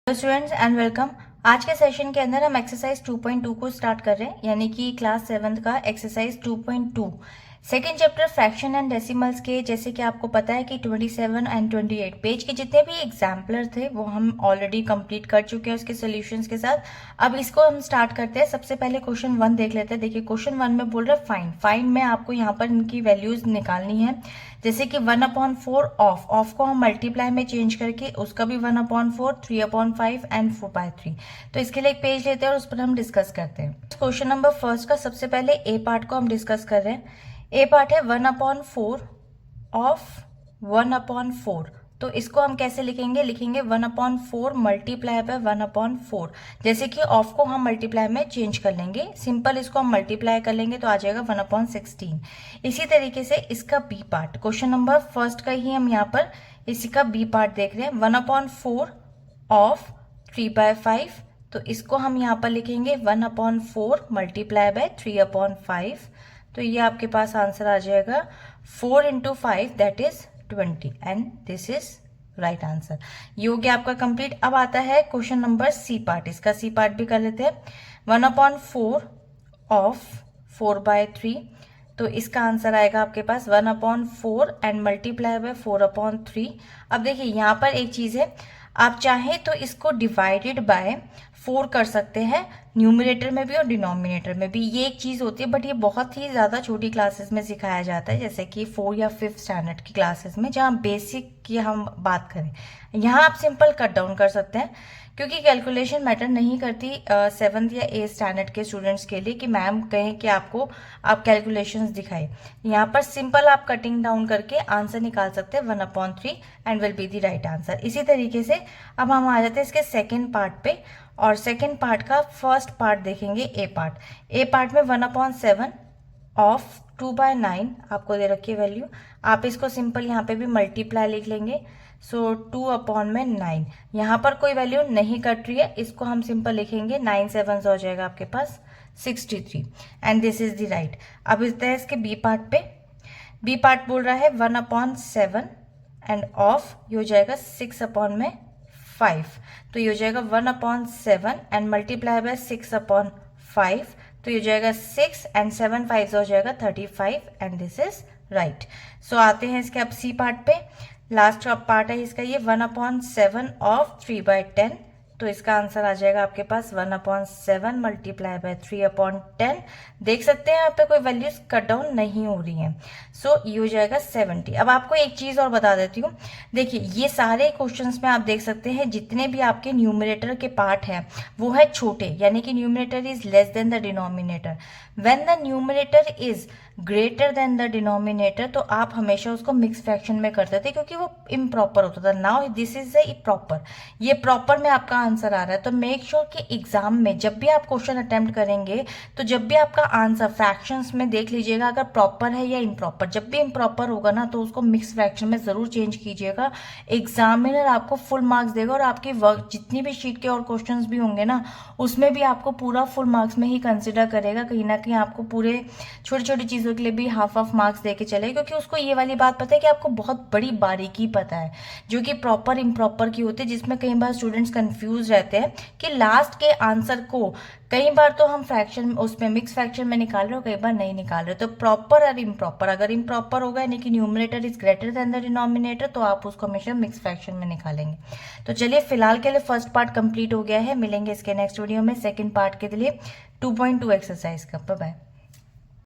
Hello students and welcome. आज के session के अंदर हम एक्सरसाइज 2.2 को स्टार्ट कर रहे हैं, यानी कि क्लास 7th का exercise 2.2 second chapter fraction and decimals के। जैसे कि आपको पता है कि 27 एंड 28 पेज के जितने भी एग्जाम्पलर थे वो हम ऑलरेडी कंप्लीट कर चुके हैं उसके सॉल्यूशंस के साथ। अब इसको हम स्टार्ट करते हैं। सबसे पहले क्वेश्चन 1 देख लेते हैं। देखिए क्वेश्चन 1 में बोल रहा है फाइंड में आपको यहाँ पर इनकी वैल्यूज निकालनी है। जैसे कि 1/4 ऑफ को हम मल्टीप्लाई में चेंज करके उसका भी 1/4, 3/5 एंड 4/3। तो इसके लिए एक पेज लेते हैं और उस पर हम डिस्कस करते हैं। क्वेश्चन नंबर फर्स्ट का सबसे पहले ए पार्ट को हम डिस्कस कर रहे हैं। ए पार्ट है 1/4 ऑफ 1/4। तो इसको हम कैसे लिखेंगे? लिखेंगे 1/4 मल्टीप्लाई बाय 1/4। जैसे कि ऑफ को हम मल्टीप्लाई में चेंज कर लेंगे, सिंपल इसको हम मल्टीप्लाई कर लेंगे तो आ जाएगा 1/16। इसी तरीके से इसका B part, question number first का ही हम यहाँ पर इसी का बी पार्ट देख रहे हैं। 1/4 ऑफ 3/5। तो इसको हम यहाँ पर लिखेंगे 1/4 मल्टीप्लाई बाय 3/5। तो ये आपके पास आंसर आ जाएगा 4 × 5 that is 20 and this is right answer. ये हो गया आपका कंप्लीट। अब आता है क्वेश्चन नंबर सी पार्ट। इसका सी पार्ट भी कर लेते हैं। 1/4 ऑफ 4/3। तो इसका आंसर आएगा आपके पास 1/4 एंड मल्टीप्लाई बाय 4/3। अब देखिए यहाँ पर एक चीज है, आप चाहें तो इसको डिवाइडेड बाय 4 कर सकते हैं, न्यूमरेटर में भी और डिनोमिनेटर में भी। ये एक चीज होती है, बट ये बहुत ही ज्यादा छोटी क्लासेस में सिखाया जाता है, जैसे कि 4 या 5th स्टैंडर्ड की क्लासेस में, जहाँ बेसिक की हम बात करें। यहाँ आप सिंपल कट डाउन कर सकते हैं, क्योंकि कैलकुलेशन मैटर नहीं करती 7th या 8th स्टैंडर्ड के स्टूडेंट्स के लिए कि मैम कहें कि आपको आप कैलकुलेशंस दिखाए। यहाँ पर सिंपल आप कटिंग डाउन करके आंसर निकाल सकते हैं 1/3 and will be the right answer. इसी तरीके से अब हम आ जाते हैं इसके सेकेंड पार्ट पे, और सेकेंड पार्ट का फर्स्ट पार्ट देखेंगे ए पार्ट। ए पार्ट में 1/7 ऑफ 2/9 आपको दे रखी है वैल्यू। आप इसको सिंपल यहाँ पे भी मल्टीप्लाई लिख लेंगे। सो 2/9। यहाँ पर कोई वैल्यू नहीं कट रही है, इसको हम सिंपल लिखेंगे 9 7 हो जाएगा आपके पास 63 and this is the right. अब इस तरह इसके बी पार्ट पे, बी पार्ट बोल रहा है 1/7 एंड ऑफ ये हो जाएगा 6/5। तो ये हो जाएगा 1/7 एंड मल्टीप्लाई बाय 6/5। तो ये हो जाएगा 6 एंड 7 5 हो जाएगा 35 एंड दिस इज राइट। सो आते हैं इसके अब सी पार्ट पे। लास्ट का पार्ट है इसका ये 1/7 ऑफ 3/10। तो इसका आंसर आ जाएगा आपके पास 1/7 मल्टीप्लाई बाय 3/10। देख सकते हैं यहाँ पे कोई वैल्यूज कट डाउन नहीं हो रही हैं। सो ये हो जाएगा 70। अब आपको एक चीज और बता देती हूँ। देखिए ये सारे क्वेश्चंस में आप देख सकते हैं जितने भी आपके न्यूमरेटर के पार्ट हैं वो है छोटे, यानी कि numerator is less than the denominator. When the numerator is greater than the denominator तो आप हमेशा उसको मिक्स फ्रैक्शन में करते थे, क्योंकि वो इम्प्रॉपर होता था। Now this is the proper, ये प्रॉपर में आपका आंसर आ रहा है। तो मेक श्योर कि एग्जाम में जब भी आप क्वेश्चन अटेम्प्ट करेंगे तो जब भी आपका आंसर फ्रैक्शंस में देख लीजिएगा अगर प्रॉपर है या इम्प्रॉपर। जब भी इम्प्रॉपर होगा ना तो उसको मिक्स फ्रैक्शन में जरूर चेंज कीजिएगा। एग्जामिनर आपको फुल मार्क्स देगा और आपकी वर्क जितनी भी शीट के और क्वेश्चंस भी होंगे ना उसमें भी आपको पूरा फुल मार्क्स में ही कंसिडर करेगा। कहीं ना कहीं आपको पूरे छोटी छोटी चीजों के लिए भी हाफ मार्क्स देके चले, क्योंकि उसको ये वाली बात पता है कि आपको बहुत बड़ी बारीकी पता है जो कि प्रॉपर इम्प्रॉपर की होती है, जिसमें कई बार स्टूडेंट्स कंफ्यूज रहते हैं कि लास्ट के आंसर को कई बार तो हम फ्रैक्शन उसमें मिक्स फ्रैक्शन में निकाल रहे हो, कई बार नहीं निकाल रहे। तो प्रॉपर और इम्प्रॉपर, अगर इम्प्रॉपर होगा यानी कि numerator is greater than the denominator तो आप उसको हमेशा मिक्स फ्रैक्शन में निकालेंगे। तो चलिए फिलहाल के लिए फर्स्ट पार्ट कंप्लीट हो गया है। मिलेंगे इसके नेक्स्ट वीडियो में सेकेंड पार्ट के लिए 2.2 एक्सरसाइज का। Bye bye.